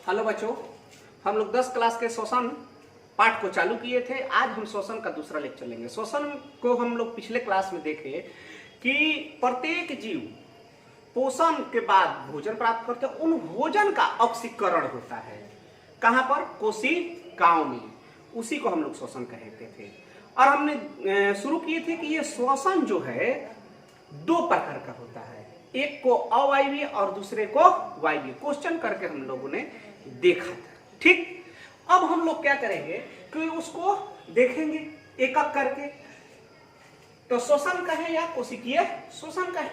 Hello बच्चों, हम लोग 10 क्लास के श्वसन पाठ को चालू किए थे। आज हम श्वसन का दूसरा लेक्चर लेंगे। श्वसन को हम लोग पिछले क्लास में देखे कि प्रत्येक जीव पोषण के बाद भोजन प्राप्त करते हैं। उन भोजन का ऑक्सीकरण होता है कहाँ पर? कोशिकाओं में। उसी को हम लोग श्वसन कहते थे। और हमने शुरू किए थे कि ये श्वसन जो है दो प्रकार का होता है, एक को अवायवीय और दूसरे को वायवीय। क्वेश्चन करके हम लोगों ने देखा था। ठीक, अब हम लोग क्या करेंगे कि उसको देखेंगे एक एक करके। तो श्वसन कहे या कोशिकीय श्वसन कहे,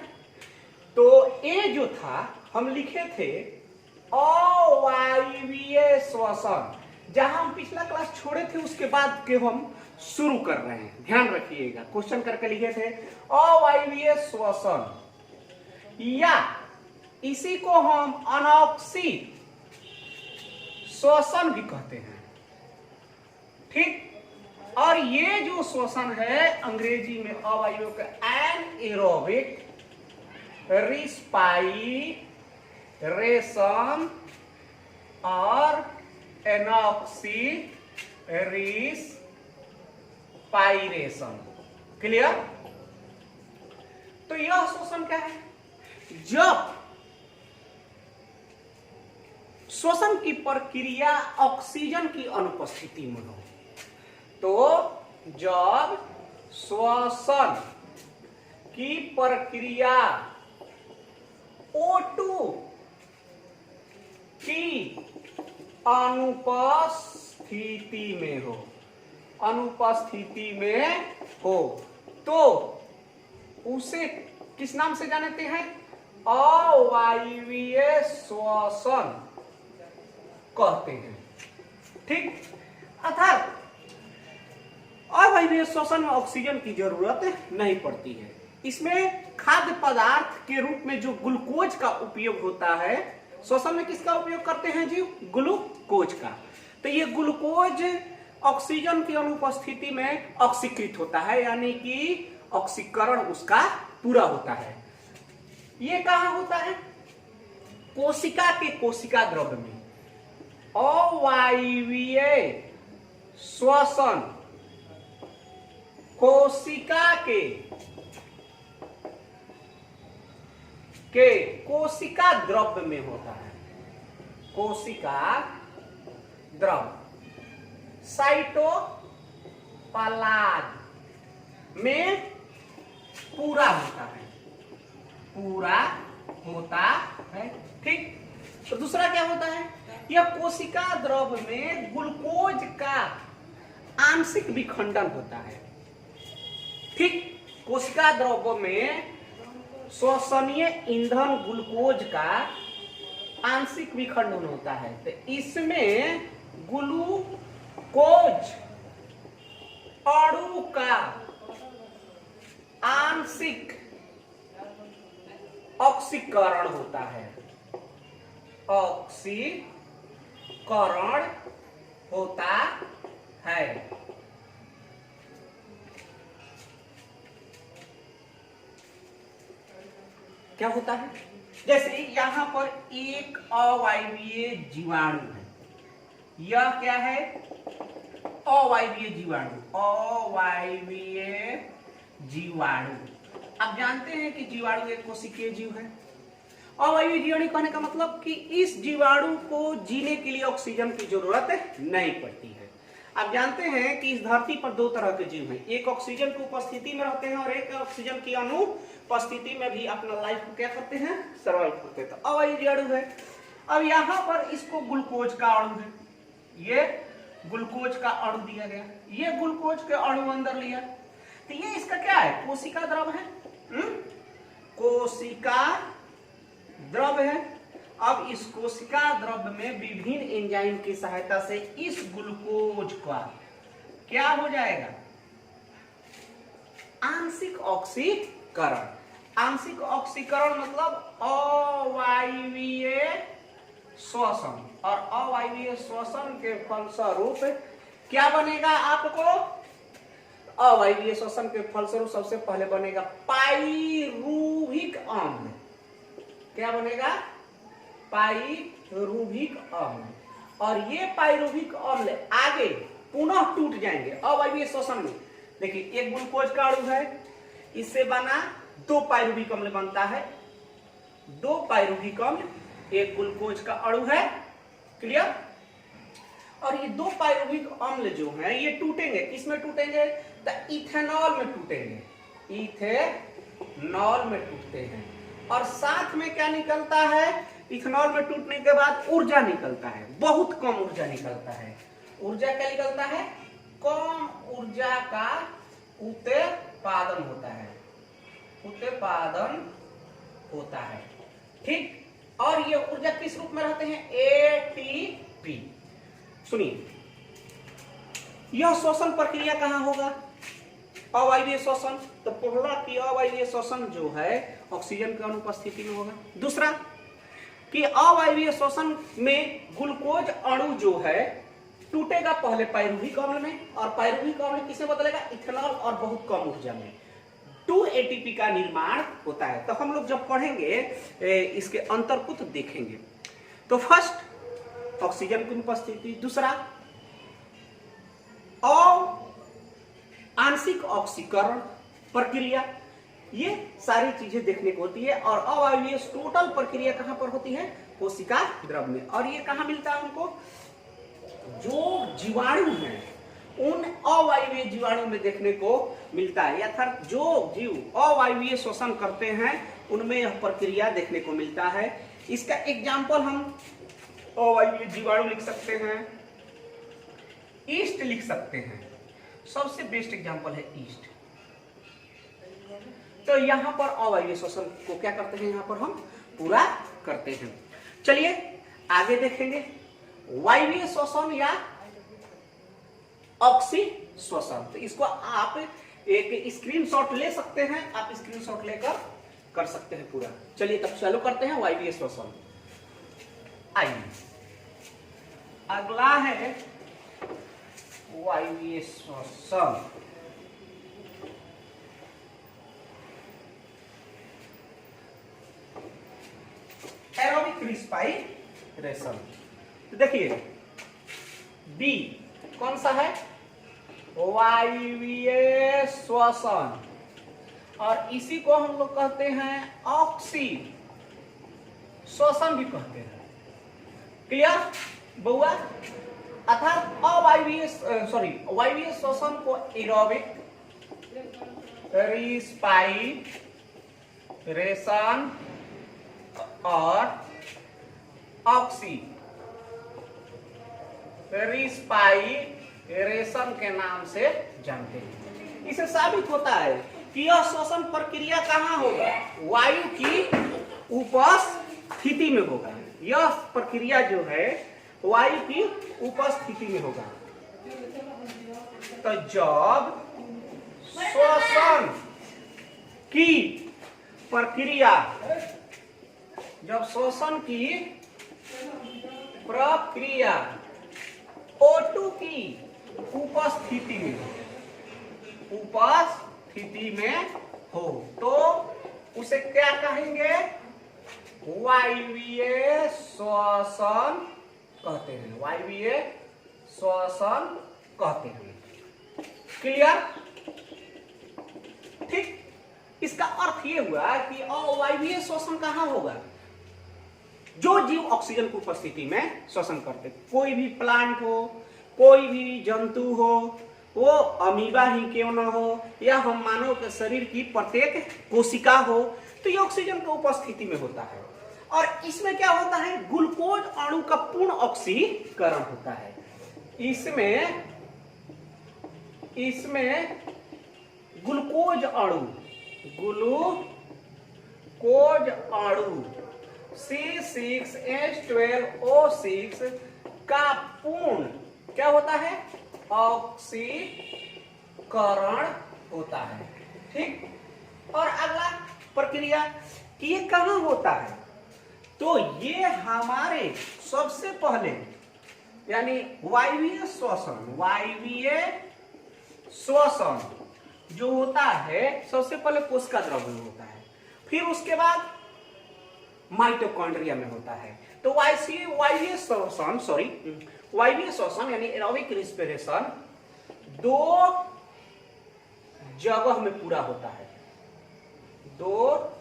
तो ये जो था हम लिखे थे अवायवीय श्वसन। जहां हम पिछला क्लास छोड़े थे उसके बाद के हम शुरू कर रहे हैं, ध्यान रखिएगा। क्वेश्चन करके लिखे थे अवायवीय श्वसन, या इसी को हम अनॉक्सी श्वसन भी कहते हैं। ठीक, और ये जो श्वसन है अंग्रेजी में अवायवीय का एनएरोबिक रिस्पाइरेशन और एनॉक्सी रिस्पाइरेशन। क्लियर? तो यह श्वसन क्या है? जब श्वसन की प्रक्रिया ऑक्सीजन की अनुपस्थिति में हो, तो जब श्वसन की प्रक्रिया O2 की अनुपस्थिति में हो तो उसे किस नाम से जानते हैं? अवायवीय श्वसन कहते हैं। ठीक, अर्थात अवायवीय श्वसन में ऑक्सीजन की जरूरत नहीं पड़ती है। इसमें खाद्य पदार्थ के रूप में जो ग्लूकोज का उपयोग होता है, श्वसन में किसका उपयोग करते हैं जी? ग्लूकोज का। तो ये ग्लूकोज ऑक्सीजन की अनुपस्थिति में ऑक्सीकृत होता है, यानी कि ऑक्सीकरण उसका पूरा होता है। ये कहां होता है? कोशिका के कोशिका द्रव्य में। अवायवीय श्वसन कोशिका के कोशिका द्रव्य में होता है। कोशिका द्रव्य साइटोप्लाज्म में पूरा होता है। ठीक, तो दूसरा क्या होता है? यह कोशिका द्रव्य में ग्लूकोज का आंशिक विखंडन होता है। ठीक, कोशिका द्रव्य में श्वसनीय ईंधन ग्लूकोज का आंशिक विखंडन होता है। तो इसमें ग्लूकोज अणु का आंशिक ऑक्सीकरण होता है। ऑक्सीकरण होता है। क्या होता है? जैसे यहां पर एक अवायवीय जीवाणु है। यह क्या है? अवायवीय जीवाणु। आप जानते हैं कि जीवाणु एक कोशिकीय जीव है। अवायवीय जीवाणु कहने का मतलब कि इस जीवाणु को जीने के लिए ऑक्सीजन की जरूरत नहीं पड़ती है। आप जानते हैं कि इस धरती पर दो तरह के जीव हैं, एक ऑक्सीजन की उपस्थिति में रहते हैं और एक ऑक्सीजन की अनुपस्थिति में भी अपना लाइफ को क्या करते हैं? सर्वाइव करते हैं। तो अवायवीय जीवाणु है। अब यहाँ पर इसको ग्लूकोज का अणु है, ये ग्लूकोज का अणु दिया गया, ये ग्लूकोज के अणु अंदर लिया, तो ये इसका क्या है? कोशिका द्रव है। कोशिका द्रव है। अब इस कोशिका द्रव्य में विभिन्न एंजाइम की सहायता से इस ग्लूकोज का क्या हो जाएगा? आंशिक ऑक्सीकरण। आंशिक ऑक्सीकरण मतलब अवायवीय श्वसन, और अवायवीय श्वसन के फलस्वरूप क्या बनेगा? आपको अवायवीय श्वसन के फलस्वरूप सबसे पहले बनेगा पाइरूविक अम्ल। क्या बनेगा? पाइरुविक अम्ल, और ये पाइरुविक अम्ल आगे पुनः टूट जाएंगे अवायवीय श्वसन में। देखिए एक ग्लूकोज का अणु है, इससे बना 2 पाइरुविक अम्ल बनता है, 2 पाइरुविक अम्ल, एक ग्लूकोज का अणु है, क्लियर। और ये 2 पाइरुविक अम्ल जो है ये टूटेंगे, किसमें टूटेंगे, तो इथेनॉल में टूटेंगे, इथेनॉल में टूटते हैं। और साथ में क्या निकलता है, इथेनॉल में टूटने के बाद ऊर्जा निकलता है, बहुत कम ऊर्जा निकलता है। ऊर्जा क्या निकलता है, कम ऊर्जा का उत्पादन होता है, उत्पादन होता है, ठीक। और ये ऊर्जा किस रूप में रहते हैं, एटीपी। सुनिए, यह श्वसन प्रक्रिया कहां होगा, अवायवीय श्वसन। तो पहला कि अवायवीय श्वसन जो है ऑक्सीजन की अनुपस्थिति में होगा। दूसरा कि अवायवीय श्वसन में ग्लूकोज अणु जो है टूटेगा पहले पाइरुविक अम्ल में, और पाइरुविक अम्ल किसमें बदलेगा, इथेनॉल, और बहुत कम ऊर्जा में 2 एटीपी का निर्माण होता है। तो हम लोग जब पढ़ेंगे इसके अंतर को तो देखेंगे। तो फर्स्ट ऑक्सीजन की उपस्थिति, दूसरा आंशिक ऑक्सीकरण प्रक्रिया, ये सारी चीजें देखने को होती है। और अवायवीय टोटल प्रक्रिया कहां पर होती है, कोशिका द्रव में। और ये कहां मिलता है हमको, जो जीवाणु हैं उन अवायवीय जीवाणु में देखने को मिलता है, अर्थात जो जीव अवायवीय श्वसन करते हैं उनमें यह प्रक्रिया देखने को मिलता है। इसका एग्जाम्पल हम अवायवीय जीवाणु लिख सकते हैं, ईस्ट लिख सकते हैं, सबसे बेस्ट एग्जाम्पल है ईस्ट। तो यहां पर अवायवीय श्वसन को क्या करते हैं, यहां पर हम पूरा करते हैं। चलिए आगे देखेंगे, वायवीय श्वसन या ऑक्सी श्वसन। तो इसको आप एक स्क्रीनशॉट ले सकते हैं, आप स्क्रीनशॉट लेकर कर सकते हैं पूरा। चलिए तब चालू करते हैं वायवीय श्वसन। आइए अगला है वायवीय श्वसन। एरोबिक रिस्पाइरेशन। तो देखिए बी कौन सा है, वायवीय श्वसन, और इसी को हम लोग कहते हैं ऑक्सी श्वसन भी कहते हैं, क्लियर बउआ। अर्थात अवायवीय वायवीय श्वसन को एरोबिक रिस्पाइरेशन और ऑक्सी रिस्पाइरेशन के नाम से जानते हैं। इसे साबित होता है कि यह श्वसन प्रक्रिया कहां होगा, वायु की उपस्थिति में होगा। यह प्रक्रिया जो है वायु की उपस्थिति में होगा। तो जब श्वसन की प्रक्रिया, जब श्वसन की प्रक्रिया O2 की उपस्थिति में हो तो उसे क्या कहेंगे, वायवीय श्वसन कहते हैं, वायवीय श्वसन कहते हैं, क्लियर। ठीक, इसका अर्थ ये हुआ कि अवायवीय श्वसन कहां होगा, जो जीव ऑक्सीजन की उपस्थिति में श्वसन करते, कोई भी प्लांट हो, कोई भी जंतु हो, वो अमीबा ही क्यों ना हो, या हम मानव के शरीर की प्रत्येक कोशिका हो, तो ये ऑक्सीजन की उपस्थिति में होता है। और इसमें क्या होता है, ग्लूकोज अणु का पूर्ण ऑक्सीकरण होता है। इसमें ग्लूकोज अणु C6H12O6 का पूर्ण क्या होता है, ऑक्सीकरण होता है। ठीक, और अगला प्रक्रिया ये कहां होता है, तो ये हमारे सबसे पहले यानी वायवीय श्वसन जो होता है सबसे पहले कोशिका द्रव में होता है, फिर उसके बाद माइटोकॉन्ड्रिया में होता है। तो वायवीय श्वसन यानी एरोबिक रिस्पिरेशन दो जगह में पूरा होता है, दो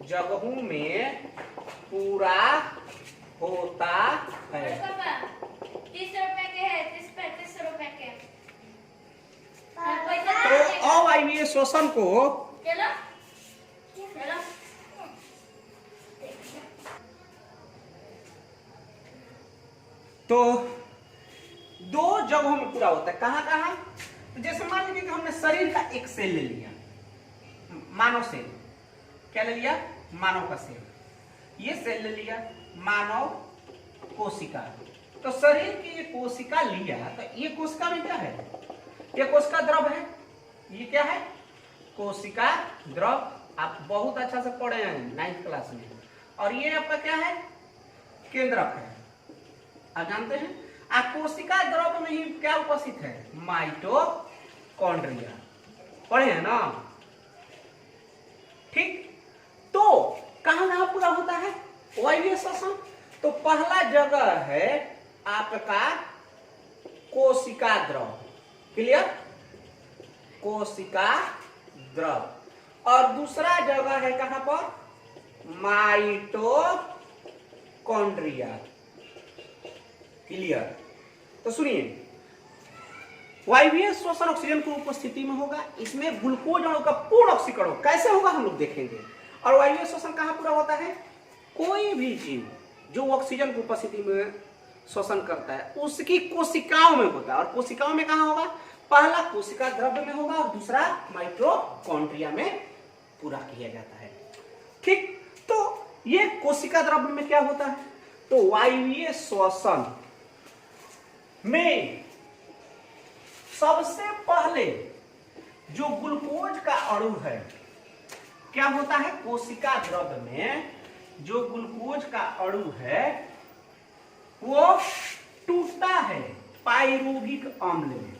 जगहों में पूरा होता है। 30 रुपए के है, 30 रुपए के। तो अवायवीय श्वसन को चलो चलो तो दो जगहों में पूरा होता है। कहां कहां? तो जैसे मान लीजिए कि हमने शरीर का एक सेल ले लिया, मानव सेल। क्या ले लिया? मानव का सेल। ये सेल ले लिया मानव कोशिका। तो शरीर की ये कोशिका लिया, तो ये कोशिका में क्या है? ये कोशिका द्रव है। ये क्या है? कोशिका द्रव। आप बहुत अच्छा से पढ़े हैं 9th क्लास में। और ये आपका क्या है? केंद्रक है। आप जानते हैं कोशिका द्रव में ही क्या उपस्थित है? माइटोकॉन्ड्रिया। पढ़े हैं ना? ठीक। तो कहां कहां पूरा होता है वायवीय श्वसन? तो पहला जगह है आपका कोशिका द्रव। क्लियर? कोशिका द्रव। और दूसरा जगह है कहां पर? माइटोकॉन्ड्रिया। क्लियर? तो सुनिए, वायवीय श्वसन ऑक्सीजन की उपस्थिति में होगा। इसमें ग्लूकोज अणु का पूर्ण ऑक्सीकरण कैसे होगा हम लोग देखेंगे। और वायवीय श्वसन कहां पूरा होता है? कोई भी जीव जो ऑक्सीजन की उपस्थिति में श्वसन करता है उसकी कोशिकाओं में होता है। और कोशिकाओं में कहां होगा? पहला कोशिका द्रव्य में होगा और दूसरा माइटोकॉन्ड्रिया में पूरा किया जाता है। ठीक। तो ये कोशिका द्रव्य में क्या होता है? तो वायवीय श्वसन में सबसे पहले जो ग्लूकोज का अणु है क्या होता है? कोशिका द्रव्य में जो ग्लूकोज का अणु है वो टूटता है पाइरूविक अम्ल में।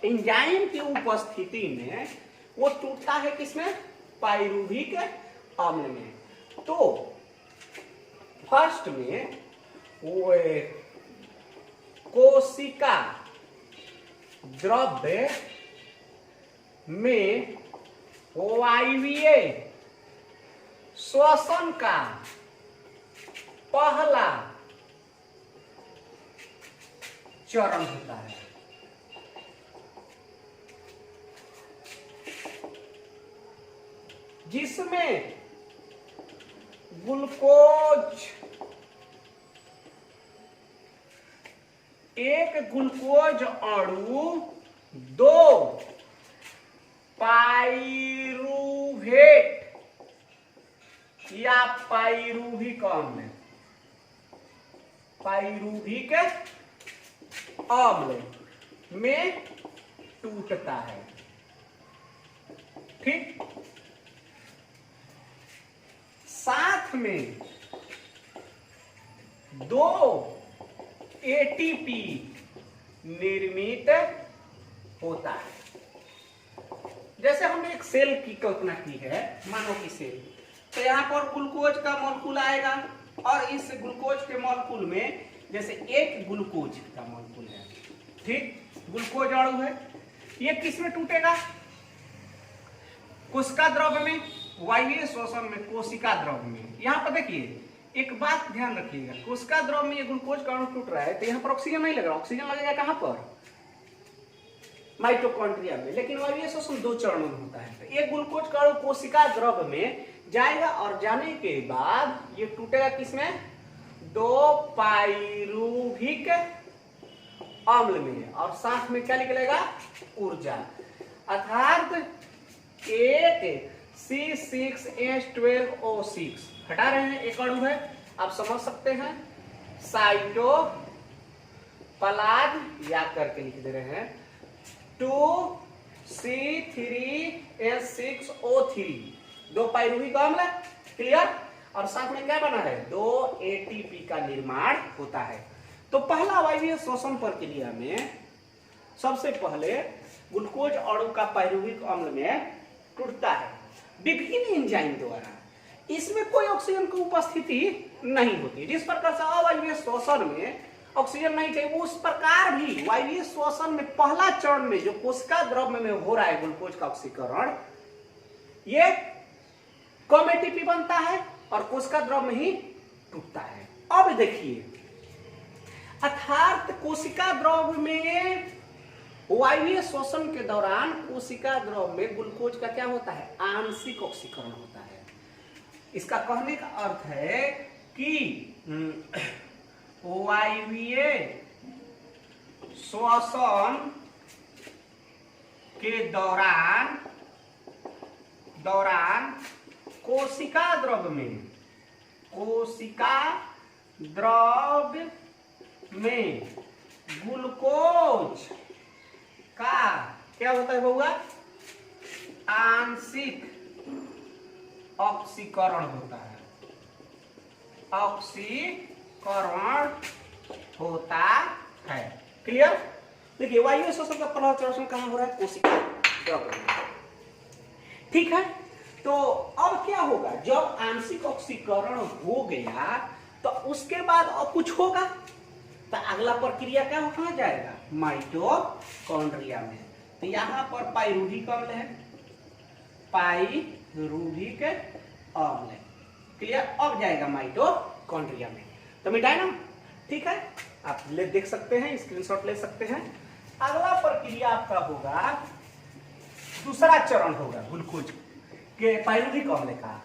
एंजाइम की उपस्थिति में वो टूटता है किसमें? पाइरूविक अम्ल में। तो फर्स्ट में वो कोशिका द्रव्य में वायवीय श्वसन का पहला चरण होता है। जिसमें ग्लूकोज एक ग्लूकोज अणु दो पाइरूवेट या पाइरूविक अम्ल, पाइरूविक अम्ल में टूटता है। ठीक। साथ में दो एटीपी निर्मित होता है। जैसे हमने एक सेल की कल्पना की है, मानव की सेल। तो यहां पर ग्लूकोज का मॉलिक्यूल आएगा और इस ग्लूकोज के मॉलिक्यूल में जैसे एक ग्लूकोज का मॉलिक्यूल है, ठीक, ग्लूकोज अणु है। ये किस में टूटेगा? कोशिका द्रव्य में, वायवीय श्वसन में कोशिका द्रव्य में। यहां पर देखिए एक बात ध्यान रखिएगा, कोशिका द्रव्य में ये ग्लूकोज का अणु टूट रहा है तो यहाँ पर ऑक्सीजन नहीं लग रहा। ऑक्सीजन लगेगा कहां पर? माइटोकॉन्ड्रिया में। लेकिन वायवीय श्वसन दो चरणों में होता है। तो एक ग्लूकोज का अणु कोशिका द्रव्य में जाएगा और जाने के बाद ये टूटेगा किसमें? दो पाइरूविक अम्ल में। और साथ में क्या निकलेगा? ऊर्जा। अर्थात एक C6H12O6 हटा रहे हैं, एक अणु है, आप समझ सकते हैं साइटोप्लाज्म याद करके लिख दे रहे हैं 2C3H6O3 दो पाइरूविक अम्ल। क्लियर? और साथ में क्या बना है? दो एटीपी का निर्माण होता है। तो पहला वायवीय श्वसन प्रक्रिया में सबसे पहले ग्लूकोज अणु का पाइरूविक अम्ल में टूटता है विभिन्न एंजाइम द्वारा। इसमें कोई ऑक्सीजन की उपस्थिति नहीं होती। जिस प्रकार से अवायवीय श्वसन में ऑक्सीजन नहीं चाहिए, उस प्रकार भी वायवीय श्वसन में पहला चरण में जो कोशिका द्रव्य में हो रहा है ग्लूकोज का ऑक्सीकरण, ये कम एटीपी बनता है और कोशिका द्रव्य में ही टूटता है। अब देखिए, अर्थात कोशिका द्रव्य में वायवीय श्वसन के दौरान कोशिका द्रव्य में ग्लूकोज का क्या होता है, आंशिक ऑक्सीकरण होता है। इसका कहने का अर्थ है कि वायवीय श्वसन के दौरान कोशिका द्रव्य में ग्लूकोज का क्या होता है बउआ, आंशिक ऑक्सीकरण होता है, ऑक्सीकरण होता है। क्लियर? देखिए, वायवीय श्वसन का पहला चरण कहां हो रहा है, कोशिका द्रव्य में। ठीक है, तो अब क्या होगा, जब आंशिक ऑक्सीकरण हो गया तो उसके बाद अब कुछ होगा, तो अगला प्रक्रिया क्या कहा जाएगा, माइटोकॉन्ड्रिया में। तो यहां पर पाइरूविक अम्ल है, पाइरूविक अम्ल। क्लियर? अब जाएगा माइटोकॉन्ड्रिया में, तो मिटाए ना। ठीक है, आप देख सकते हैं, स्क्रीनशॉट ले सकते हैं। अगला प्रक्रिया आपका होगा, दूसरा चरण होगा ग्लूकोज के पाइरूविक अम्ल का।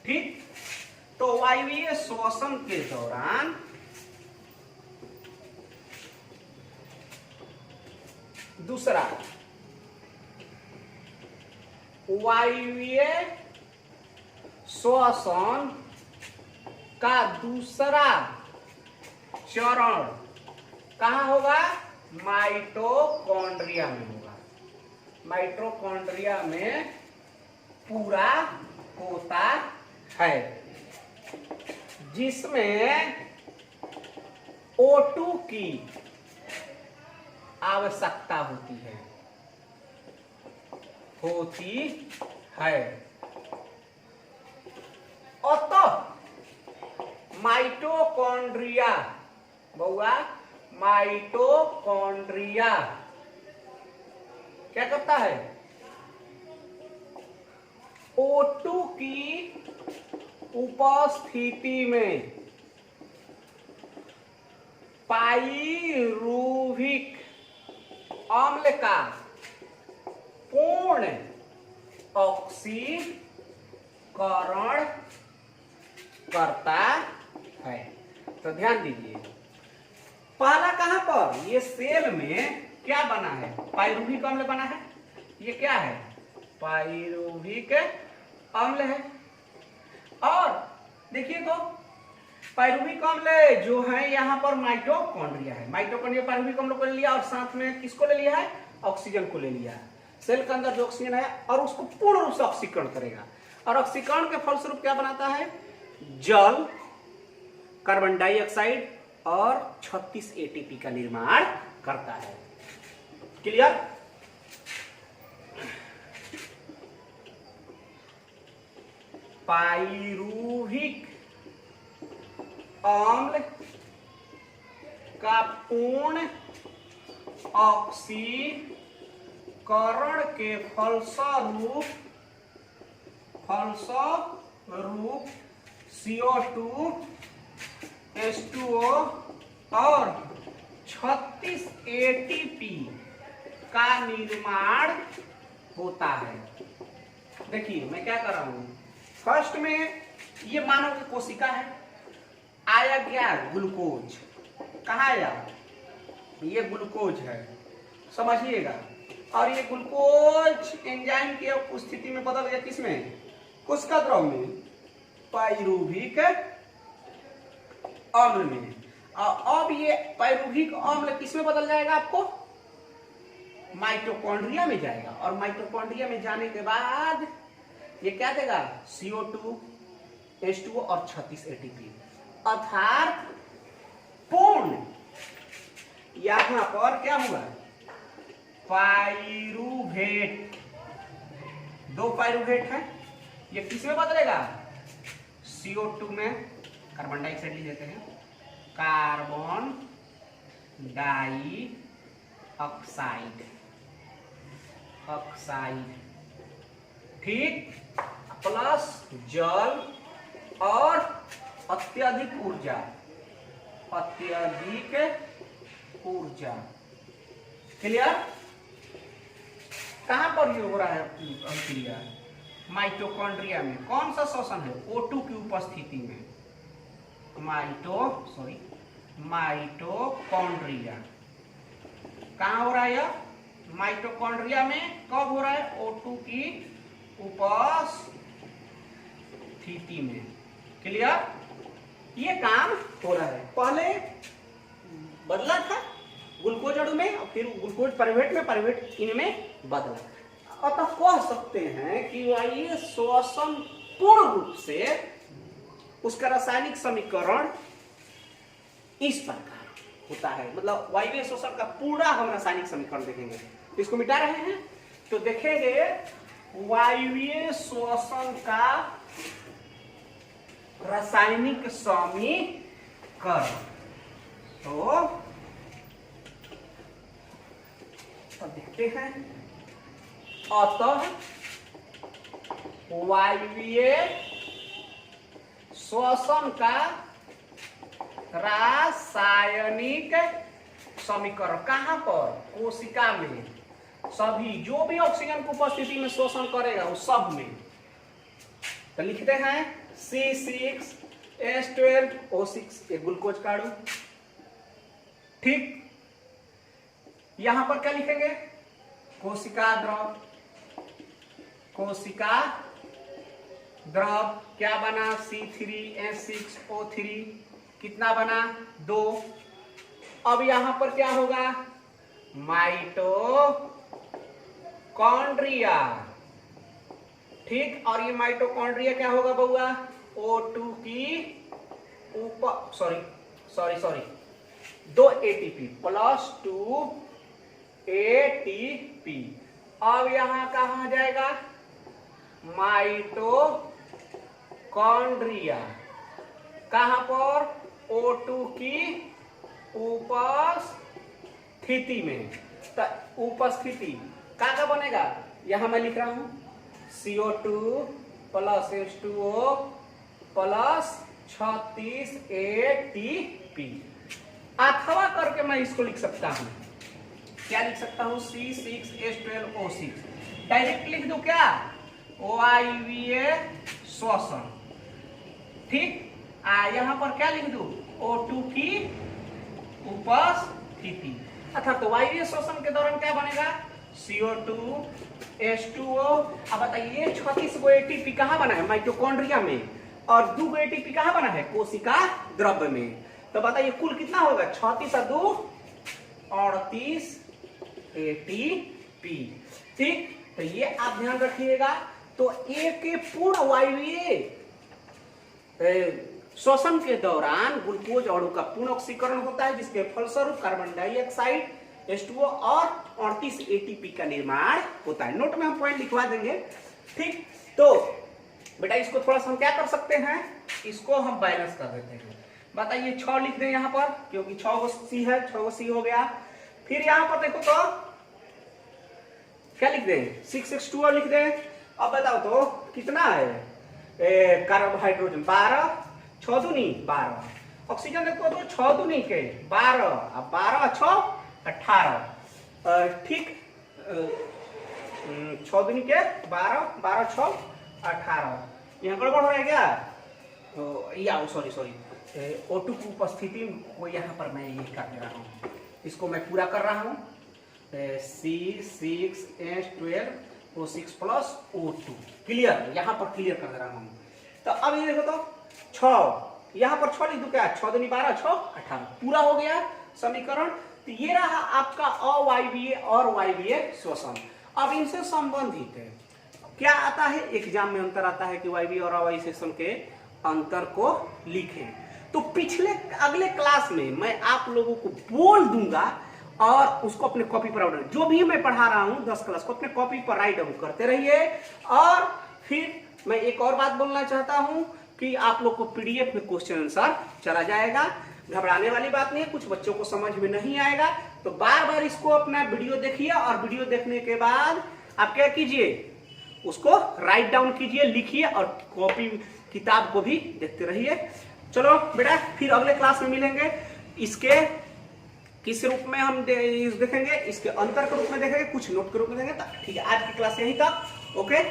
ठीक, तो वायवीय श्वसन के दौरान दूसरा वायवीय श्वसन का दूसरा चरण कहां होगा, माइटोकॉन्ड्रिया में होगा। माइटोकॉन्ड्रिया में पूरा होता है, जिसमें O2 की आवश्यकता होती है अतः माइटोकॉन्ड्रिया, बउआ माइटोकॉन्ड्रिया क्या करता है, O2 की उपस्थिति में पाइरूविक अम्ल का पूर्ण ऑक्सीकरण करता है। तो ध्यान दीजिए, पहला कहां पर, ये सेल में क्या बना है, पाइरूविक अम्ल बना है। ये क्या है, पाइरूविक अम्ल है। और देखिए तो पाइरूविक अम्ल जो है यहाँ पर माइटोकॉन्ड्रिया है, माइटोकॉन्ड्रिया पाइरूविक अम्ल को ले लिया और साथ में किसको ले लिया है, ऑक्सीजन को ले लिया है। सेल के अंदर जो ऑक्सीजन है और उसको पूर्ण रूप से ऑक्सीकरण करेगा, और ऑक्सीकरण के फलस्वरूप क्या बनाता है, जल, कार्बन डाइऑक्साइड और 36 एटीपी का निर्माण करता है। क्लियर? पाइरूविक अम्ल का पूर्ण ऑक्सीकरण के फलस्वरूप CO2 H2O और 36 ATP का निर्माण होता है। देखिए मैं क्या कर रहा हूं, फर्स्ट में ये मानव की कोशिका है, आया क्या ग्लूकोज, कहाँ आया, ये ग्लूकोज है, समझिएगा। और ये ग्लूकोज एंजाइम की उपस्थिति में बदल गया किसमें, कोशिका द्रव में, पाइरूविक अम्ल में। और अब ये पाइरूविक अम्ल किसमें बदल जाएगा, आपको माइटोकॉन्ड्रिया में जाएगा। और माइटोकॉन्ड्रिया में जाने के बाद ये क्या देगा, CO2 H2O और 36 ATP, अर्थात पूर्ण, यहां पर क्या हुआ, पाइरूवेट, 2 पाइरूवेट है, ये किसमें बदलेगा, CO2 में कार्बन डाइऑक्साइड लिख देते हैं, कार्बन डाइऑक्साइड, ठीक, प्लस जल और अत्यधिक ऊर्जा, क्लियर। कहां पर ये हो रहा है अभिक्रिया? माइटोकॉन्ड्रिया में। कौन सा श्वसन है? O2 की उपस्थिति में, माइटोकॉन्ड्रिया। कहां हो रहा है यह? माइटोकॉन्ड्रिया में। कब हो रहा है? O2 की उपस्थिति में, क्लियर। ये काम हो रहा है। पहले बदला था ग्लूकोज अणु में, और फिर ग्लूकोज पाइरुवेट में, पाइरुवेट इनमें बदला। अतः कह सकते हैं कि ये श्वसन पूर्ण रूप से उसका रासायनिक समीकरण इस प्रकार होता है। मतलब वायवीय श्वसन का पूरा हम रासायनिक समीकरण देखेंगे। इसको मिटा रहे हैं तो देखेंगे वायवीय श्वसन का रासायनिक समीकरण। तो देखते हैं। अतः वायवीय श्वसन का रासायनिक समीकरण कहां पर? कोशिका में। सभी जो भी ऑक्सीजन की उपस्थिति में श्वसन करेगा वो सब में। तो लिखते हैं C6H12O6, एक ग्लूकोज का अणु, ठीक। यहां पर क्या लिखेंगे? कोशिका द्रव क्या बना? C3H6O3, कितना बना? 2। अब यहां पर क्या होगा? माइटोकॉन्ड्रिया, ठीक। और ये माइटोकॉन्ड्रिया क्या होगा बउआ? O2 की सॉरी 2 ATP प्लस 2 ATP। अब यहां कहा जाएगा? माइटोकॉन्ड्रिया। कहां पर? O2 की उपस्थिति में। तो उपस्थिति का बनेगा? यहां मैं लिख रहा हूं CO2 plus H2O plus 36 ATP। अथवा करके मैं इसको लिख सकता हूं। क्या लिख सकता हूं? C6H12O6। डायरेक्ट लिख दूं क्या? वायवीय श्वसन, ठीक। यहां पर क्या लिख दूं? O2 की उपस्थिति। अर्थात तो वायवीय श्वसन के दौरान क्या बनेगा? CO2 H2O। अब बताइए 36 गो ATP कहां बना है? माइटोकॉन्ड्रिया में। और 2 गो ATP कहां बना है? कोशिका द्रव्य में। तो बताइए कुल कितना होगा? 36 और 2 38 ATP, ठीक। तो ये आप ध्यान रखिएगा। तो एक पूर्ण वायवीय श्वसन के दौरान ग्लूकोज अणु का पूर्ण ऑक्सीकरण होता है, जिसके फलस्वरूप कार्बन डाइऑक्साइड H2O और 38 ATP का निर्माण होता है। नोट में हम पॉइंट लिखवा देंगे, ठीक। तो बेटा इसको थोड़ा सा हम क्या कर सकते हैं? इसको हम बैलेंस कर देते हैं। बताइए 6 लिख दें यहां पर, क्योंकि 6 गो C है, 6 गो C हो गया। फिर यहां पर देखो तो क्या लिख दें? 6H2O लिख दें। अब बताओ तो कितना है? कार्बोहाइड्रोजन 12, 6 दूनी 12। ऑक्सीजन देखो तो 6 दूनी के 12, अब 12 6 18, ठीक। 6 दूनी के 12, 12 6 18। यहाँ गड़बड़ हो रहा है क्या? या सॉरी O2 की उपस्थिति को यहाँ पर मैं ये कर रहा हूँ, इसको मैं पूरा कर रहा हूँ। C6H12O6 plus O2, clear. यहाँ पर क्लियर कर रहा हूँ। तो अब ये देखो तो 6, यहाँ पर 6 लिख दो क्या? 6 दूनी 12, 6 18, पूरा हो गया समीकरण। तो ये रहा आपका अवायवीय और वायवीय श्वसन। अब इनसे संबंधित है क्या आता है? एग्जाम में अंतर आता है कि वायवीय और अवायवीय श्वसन के अंतर को लिखें। तो अगले क्लास में मैं आप लोगों को बोल दूंगा और उसको अपने कॉपी पर राइट, जो भी मैं पढ़ा रहा हूं 10 क्लास को अपने कॉपी पर राइट डाउन करते रहिए। और फिर मैं एक और बात बोलना चाहता हूं कि आप लोग को पीडीएफ में क्वेश्चन आंसर चला जाएगा। घबराने वाली बात नहीं है, कुछ बच्चों को समझ में नहीं आएगा तो बार बार इसको अपना वीडियो देखिए, और वीडियो देखने के बाद आप क्या कीजिए, उसको राइट डाउन कीजिए, लिखिए, और कॉपी किताब को भी देखते रहिए। चलो बेटा, फिर अगले क्लास में मिलेंगे। इसके किस रूप में हम देखेंगे, इसके अंतर के रूप में देखेंगे, कुछ नोट के रूप में देखेंगे। ठीक है, आज की क्लास यहीं तक। ओके।